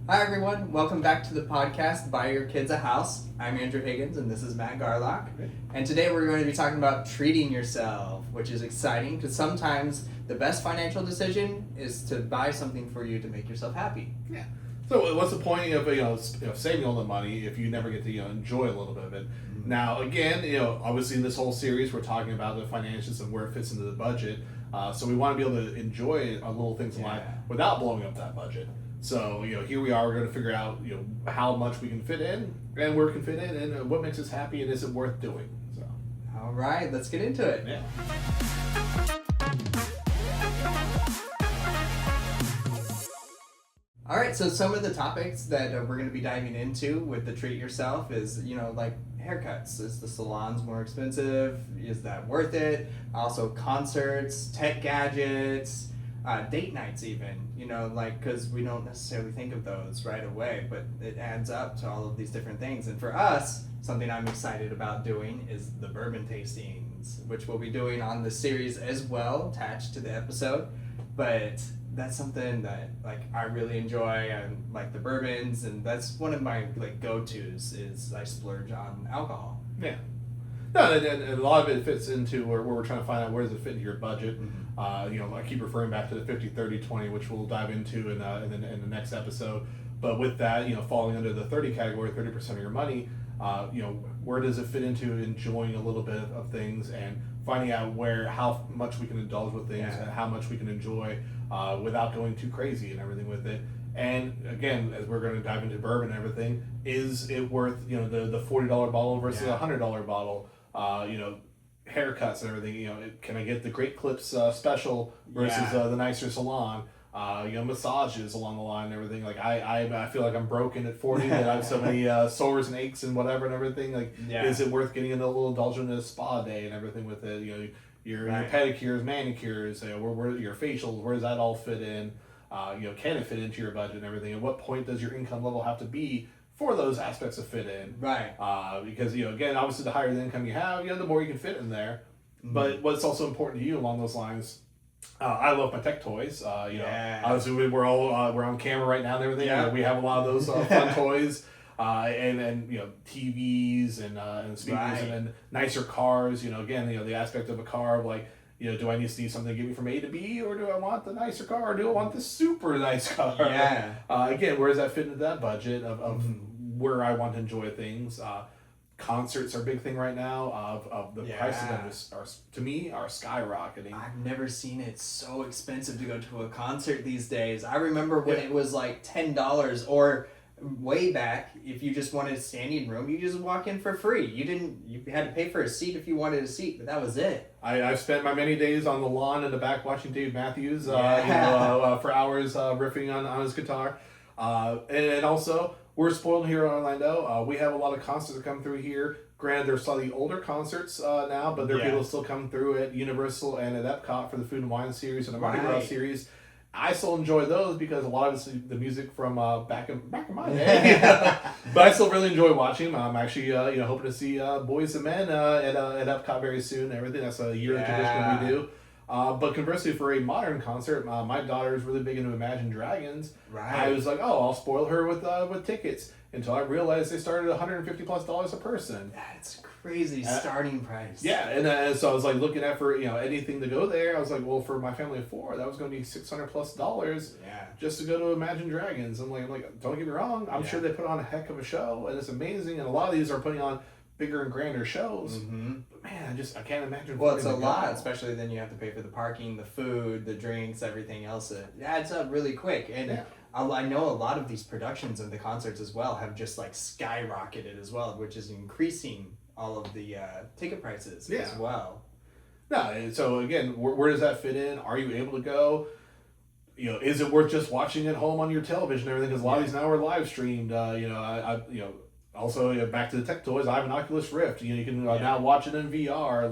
Hi everyone, welcome back to the podcast, Buy Your Kids a House. I'm Andrew Higgins and this is Matt Garlock. And today we're going to be talking about treating yourself, which is exciting because sometimes the best financial decision is to buy something for you to make yourself happy. Yeah. So what's the point of saving all the money if you never get to enjoy a little bit of it? Mm-hmm. Now again, obviously in this whole series we're talking about the finances and where it fits into the budget. So we want to be able to enjoy little things in life without blowing up that budget. So here we are. We're going to figure out how much we can fit in and where it can fit in and what makes us happy and is it worth doing. So. All right, let's get into it. Yeah. All right, so some of the topics that we're going to be diving into with the treat yourself is, like haircuts. Is the salons more expensive? Is that worth it? Also concerts, tech gadgets, date nights even, because we don't necessarily think of those right away, but it adds up to all of these different things. And for us, something I'm excited about doing is the bourbon tastings, which we'll be doing on the series as well, attached to the episode. But that's something that I really enjoy. I like the bourbons, and that's one of my go-tos is I splurge on alcohol. Yeah. No, and a lot of it fits into where we're trying to find out where does it fit into your budget. Mm-hmm. I keep referring back to the 50-30-20, which we'll dive into in the next episode. But with that, falling under the 30 category, 30% of your money, where does it fit into enjoying a little bit of things and finding out how much we can indulge with things and how much we can enjoy without going too crazy and everything with it. And again, as we're going to dive into bourbon and everything, is it worth the $40 bottle versus a $100 bottle? Haircuts and everything. Can I get the Great Clips special versus the nicer salon? Massages along the line and everything. I feel like I'm broken at 40 that I have so many sores and aches and whatever and everything. Is it worth getting into a little indulgent in a spa day and everything with it? Your pedicures, manicures, where your facials, where does that all fit in? Can it fit into your budget and everything? At what point does your income level have to be for those aspects to fit in? Right. Because, again, obviously the higher the income you have, the more you can fit in there. Mm-hmm. But what's also important to you along those lines, I love my tech toys. Obviously we're on camera right now and everything. Yeah. We have a lot of those fun toys. And TVs and speakers and then nicer cars. Again, the aspect of a car of do I need to see something to get me from A to B, or do I want the nicer car, or do I want the super nice car? Yeah. Again, where does that fit into that budget of where I want to enjoy things? Concerts are a big thing right now. Of the prices of to me are skyrocketing. I've never seen it so expensive to go to a concert these days. I remember when it was $10 or. Way back, if you just wanted a standing room, you just walk in for free. You had to pay for a seat if you wanted a seat, but that was it. I've spent my many days on the lawn in the back watching Dave Matthews for hours riffing on his guitar. And also, we're spoiled here in Orlando. We have a lot of concerts that come through here. Granted, they're slightly older concerts now, but there are people that still come through at Universal and at Epcot for the Food and Wine series and the Mardi Gras series. I still enjoy those because a lot of it's the music from back in my day. But I still really enjoy watching them. I'm actually hoping to see Boys and Men at Epcot very soon and everything. That's a yearly tradition we do. But conversely, for a modern concert, my daughter is really big into Imagine Dragons. Right. I was like, I'll spoil her with tickets until I realized they started $150+ a person. That's crazy starting price. Yeah, and so I was looking at for anything to go there. I was like, well, for my family of 4, that was going to be $600+ just to go to Imagine Dragons. I'm like, don't get me wrong, I'm sure they put on a heck of a show and it's amazing. And a lot of these are putting on bigger and grander shows. Mm-hmm. But man, I can't imagine. Well, it's a lot, especially then you have to pay for the parking, the food, the drinks, everything else. It adds up really quick. And I know a lot of these productions and the concerts as well have just skyrocketed as well, which is increasing all of the ticket prices as well. No, so again, where does that fit in? Are you able to go? Is it worth just watching at home on your television and everything? Because a lot of these now are live streamed. Also, back to the tech toys, I have an Oculus Rift. You can now watch it in VR.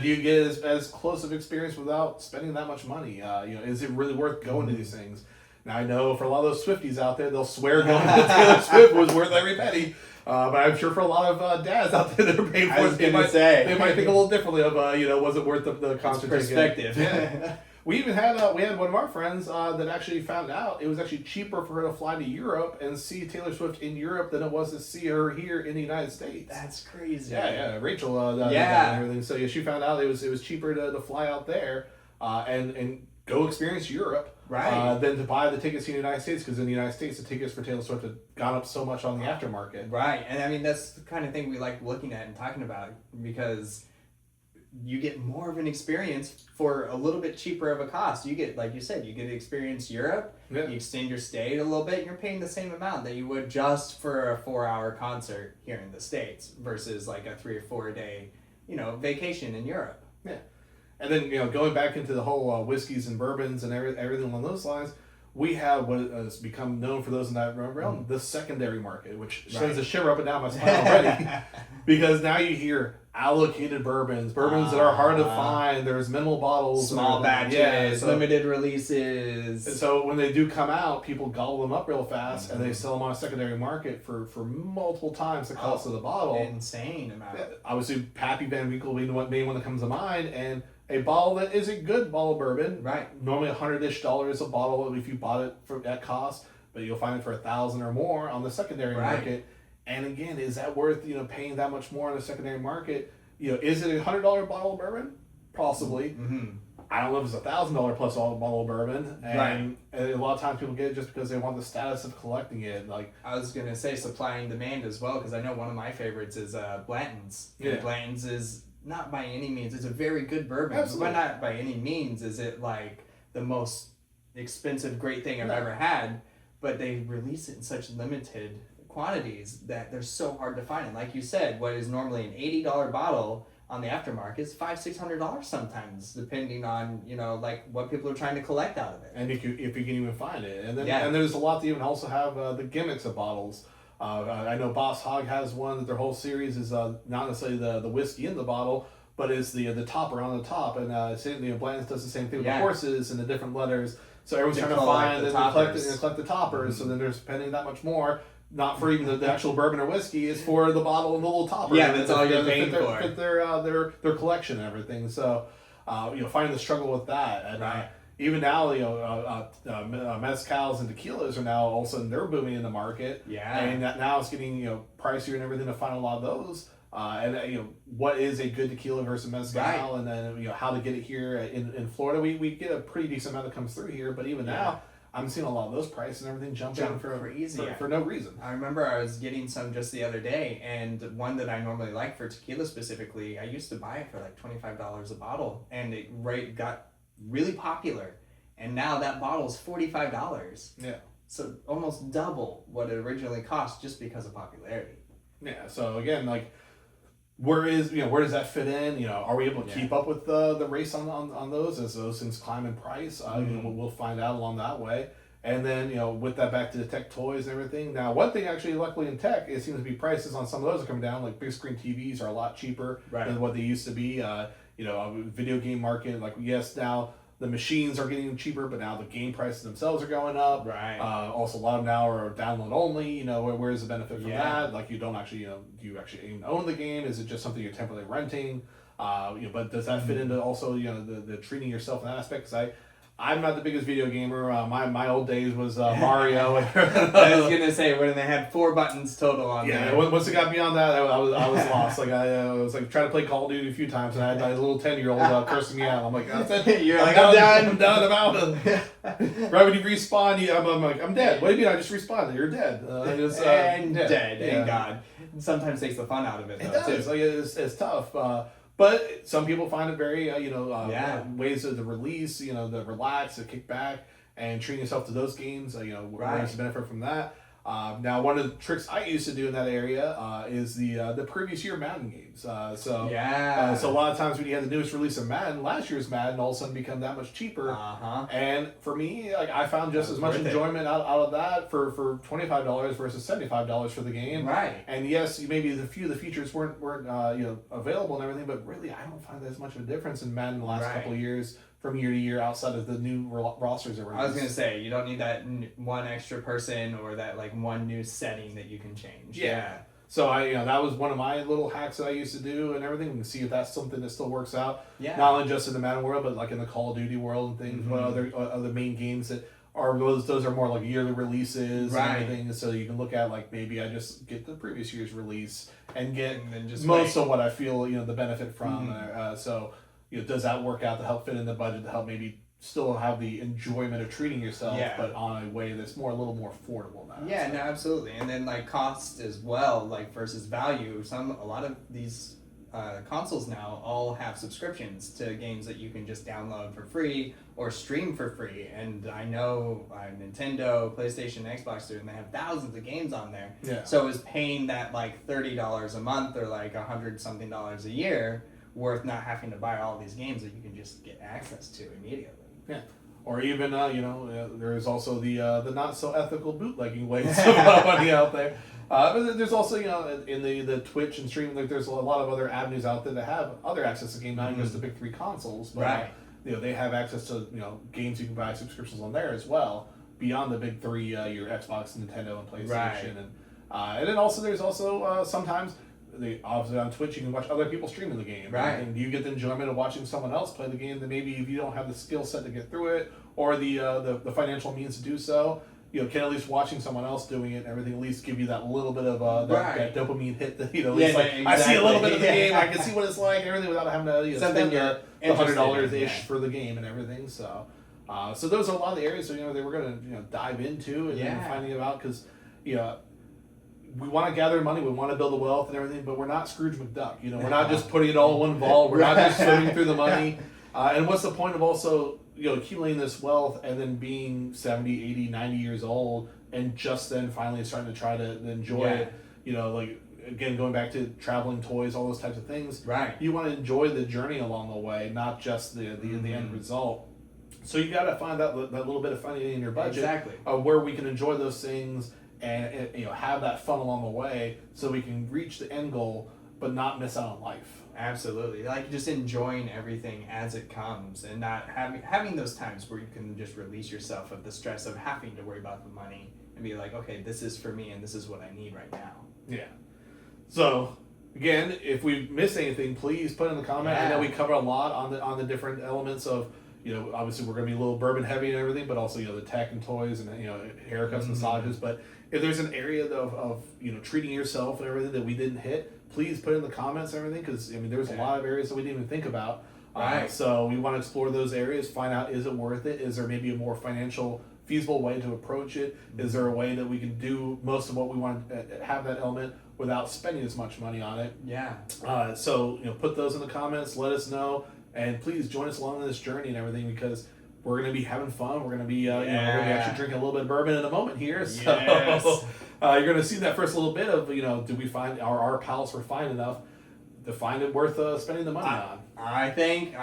Do you get as close of experience without spending that much money? Is it really worth going to these things? Now, I know for a lot of those Swifties out there, they'll swear going to Taylor Swift was worth every penny. But I'm sure for a lot of dads out there that are paying for it, they might think a little differently of, was it worth the concert perspective. Yeah. We even had we had one of our friends that actually found out it was actually cheaper for her to fly to Europe and see Taylor Swift in Europe than it was to see her here in the United States. That's crazy. Yeah, Rachel. Did that and everything. So yeah, she found out it was cheaper to fly out there and go experience Europe, right? Than to buy the tickets in the United States, because in the United States the tickets for Taylor Swift had gone up so much on the aftermarket. Right, and I mean that's the kind of thing we like looking at and talking about, because you get more of an experience for a little bit cheaper of a cost. You get, like you said, you get to experience Europe. Yeah. You extend your stay a little bit, and you're paying the same amount that you would just for a 4-hour concert here in the States versus like a 3 or 4 day, vacation in Europe. Yeah. And then, going back into the whole whiskeys and bourbons and everything along those lines, we have what has become known for those in that realm, the secondary market, which sends a shiver up and down my spine already. Because now you hear allocated bourbons that are hard to find. There's minimal bottles, small batches, limited releases. And so when they do come out, people gobble them up real fast, and they sell them on a secondary market for multiple times the cost of the bottle. Insane amount. Yeah, obviously, Pappy Van Winkle being the one that comes to mind, and a bottle that is a good bottle of bourbon. Right. Normally $100-ish a bottle if you bought it at cost, but you'll find it for $1,000 or more on the secondary market. And again, is that worth paying that much more on the secondary market? Is it a $100 bottle of bourbon? Possibly. Mm-hmm. I don't know if it's $1,000 plus bottle of bourbon, and a lot of times people get it just because they want the status of collecting it. Like I was gonna say, supply and demand as well, because I know one of my favorites is Blanton's. Yeah. And Blanton's is not by any means, it's a very good bourbon. Absolutely. But not by any means is it like the most expensive great thing I've ever had. But they release it in such limited quantities that they're so hard to find. And like you said, what is normally an $80 bottle on the aftermarket is $500-$600 sometimes, depending on like what people are trying to collect out of it. And if you can even find it, and then and there's a lot to even also have the gimmicks of bottles. I know Boss Hog has one that their whole series is not necessarily the whiskey in the bottle, but is the topper on the top, and Blanton's does the same thing with the horses and the different letters. So everyone's trying to find and collect the toppers, so then they're spending that much more. Not for even the actual bourbon or whiskey, is for the bottle and the little topper. Yeah, that's all you're paying for. Fit their collection and everything. So, finding the struggle with that. And even now, mezcals and tequilas are now all of a sudden they're booming in the market. Yeah. And that now it's getting pricier and everything to find a lot of those. What is a good tequila versus mezcal, and then how to get it here in Florida. We get a pretty decent amount that comes through here, but even now, I'm seeing a lot of those prices and everything jump for no reason. I remember I was getting some just the other day, and one that I normally like for tequila specifically, I used to buy it for like $25 a bottle, and it got really popular, and now that bottle is $45. Yeah. So almost double what it originally cost just because of popularity. Yeah. So again, like, where does that fit in? Are we able to keep up with the race on those as those things climb in price? We'll find out along that way. And then, with that back to the tech toys and everything. Now, one thing actually, luckily in tech, it seems to be prices on some of those are coming down. Like big screen TVs are a lot cheaper than what they used to be. Video game market, like, yes, now the machines are getting cheaper, but now the game prices themselves are going up. Right. Also, a lot of them now are download only. Where's the benefit from that? Like, you don't actually, do you actually even own the game? Is it just something you're temporarily renting? But does that fit into also, the treating yourself in that aspect? Because I'm not the biggest video gamer. My old days was Mario. I was gonna say when they had 4 buttons total on there. Yeah, once it got beyond that, I was lost. Like I was like trying to play Call of Duty a few times, and I had my little 10-year-old cursing me out. I'm like, that's it. You're like, I'm done. I'm done. I'm out. Right when you respawn, I'm like, I'm dead. What do you mean? I just respawned. You're dead. Dead. Thank God. Sometimes takes the fun out of it. It does. Like, it's tough. But some people find it very, ways of the release, the relax, the kick back, and treating yourself to those games. Where's the benefit from that? Now, one of the tricks I used to do in that area is the previous year Madden games. So a lot of times when you had the newest release of Madden, last year's Madden all of a sudden become that much cheaper. And for me, like, I found just as much enjoyment out of that for $25 versus $75 for the game. Right. And yes, maybe a few of the features weren't available and everything, but really I don't find as much of a difference in Madden the last couple of years. From year to year, outside of the new rosters around. I was gonna say, you don't need that one extra person or that like one new setting that you can change. Yeah. So that was one of my little hacks that I used to do and everything, and see if that's something that still works out. Yeah. Not only just in the Madden world, but like in the Call of Duty world and things. What other main games that are those are more like yearly releases and everything. So you can look at like maybe I just get the previous year's release and get just most of what I feel the benefit from. So does that work out to help fit in the budget to help maybe still have the enjoyment of treating yourself, but on a way that's a little more affordable now. Yeah, no, absolutely. And then like cost as well, like versus value. A lot of these consoles now all have subscriptions to games that you can just download for free or stream for free. And I know Nintendo, PlayStation, Xbox do, and they have thousands of games on there. Yeah. So is paying that like $30 a month or like $100 something a year worth not having to buy all these games that you can just get access to immediately? Yeah, or even there is also the not so ethical bootlegging ways of money out there. But there's also in the Twitch and streaming, like there's a lot of other avenues out there that have other access to games, not just the big three consoles, but they have access to games you can buy subscriptions on there as well beyond the big three, your Xbox, Nintendo, and PlayStation, and then also there's also sometimes. Obviously on Twitch you can watch other people streaming the game, and you get the enjoyment of watching someone else play the game that maybe if you don't have the skill set to get through it or the financial means to do so, can at least watching someone else doing it and everything at least give you that little bit of that dopamine hit that at least I see a little bit of the game, I can see what it's like and everything without having to spend the $100 ish for the game and everything. So those are a lot of the areas that we're gonna dive into and finding out, because we want to gather money, we want to build the wealth and everything, but we're not Scrooge McDuck. We're not just putting it all in one vault. We're not just swimming through the money. And what's the point of also, accumulating this wealth and then being 70, 80, 90 years old and just then finally starting to try to enjoy it, like, again, going back to traveling, toys, all those types of things. Right. You want to enjoy the journey along the way, not just the end result. So you got to find that little bit of funding in your budget where we can enjoy those things and have that fun along the way, so we can reach the end goal but not miss out on life. Absolutely, like just enjoying everything as it comes and not having those times where you can just release yourself of the stress of having to worry about the money and be like, okay, this is for me and this is what I need right now. Yeah. So again, if we miss anything, please put in the comment. I know we cover a lot on the different elements of obviously we're going to be a little bourbon heavy and everything, but also the tech and toys and haircuts, massages. But if there's an area of treating yourself and everything that we didn't hit, please put in the comments and everything, because there's a lot of areas that we didn't even think about. So we want to explore those areas, find out, is it worth it? Is there maybe a more financial feasible way to approach it? Is there a way that we can do most of what we want to have that element without spending as much money on it? So put those in the comments, let us know, and please join us along this journey and everything, because we're going to be having fun. We're going to be, we're going to be actually drinking a little bit of bourbon in a moment here. So you're going to see that first little bit of, do we find our palates were fine enough to find it worth spending the money on? I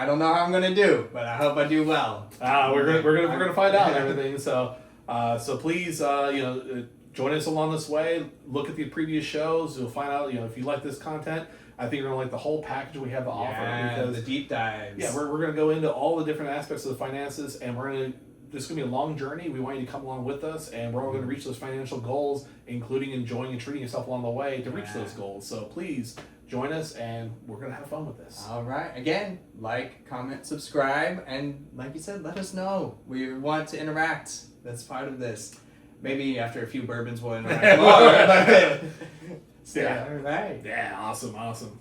don't know how I'm going to do, but I hope I do well. We're gonna find out and everything. So please, join us along this way. Look at the previous shows. You'll find out, if you like this content, I think you're going to like the whole package we have to offer. Because the deep dives. Yeah, we're going to go into all the different aspects of the finances, and this is going to be a long journey. We want you to come along with us, and we're all going to reach those financial goals, including enjoying and treating yourself along the way to reach those goals. So please join us, and we're going to have fun with this. All right. Again, like, comment, subscribe, and like you said, let us know. We want to interact. That's part of this. Maybe after a few bourbons we'll interact more. All right. Yeah, awesome.